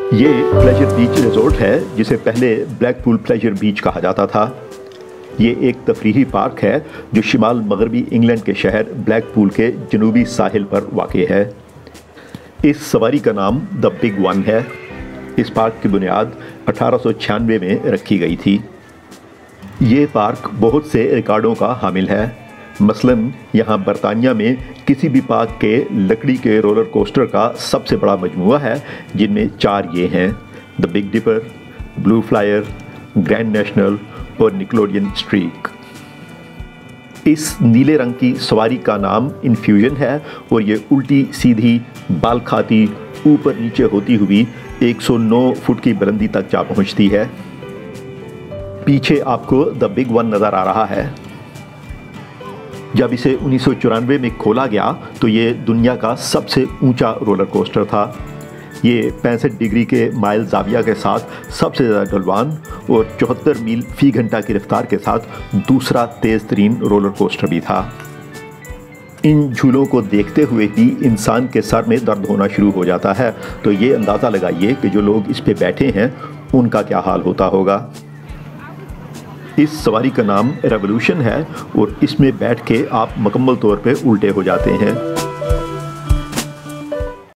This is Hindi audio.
ये प्लेजर बीच रिजॉर्ट है जिसे पहले ब्लैकपूल प्लेजर बीच कहा जाता था। ये एक तफरीही पार्क है जो शिमाल मगरबी इंग्लैंड के शहर ब्लैकपूल के जनूबी साहिल पर वाक़ है। इस सवारी का नाम द बिग वन है। इस पार्क की बुनियाद 1896 में रखी गई थी। ये पार्क बहुत से रिकॉर्डों का हामिल है। मसलन यहाँ बरतानिया में किसी भी पार्क के लकड़ी के रोलर कोस्टर का सबसे बड़ा मजमूआ है, जिनमें 4 ये हैं: the Big Dipper, Blue Flyer, Grand National और निकलोडियन स्ट्रीक। इस नीले रंग की सवारी का नाम इन्फ्यूजन है और ये उल्टी सीधी बाल खाती ऊपर नीचे होती हुई 109 फुट की बुलंदी तक जा पहुंचती है। पीछे आपको द बिग वन नज़र आ रहा है। जब इसे 1994 में खोला गया तो ये दुनिया का सबसे ऊंचा रोलर कोस्टर था। ये 65 डिग्री के माइल जाविया के साथ सबसे ज़्यादा ढलवान और 74 मील फी घंटा की रफ्तार के साथ दूसरा तेज़ तरीन रोलर कोस्टर भी था। इन झूलों को देखते हुए ही इंसान के सर में दर्द होना शुरू हो जाता है, तो ये अंदाज़ा लगाइए कि जो लोग इस पे बैठे हैं उनका क्या हाल होता होगा। इस सवारी का नाम रेवोल्यूशन है और इसमें बैठ के आप मुकम्मल तौर पे उल्टे हो जाते हैं।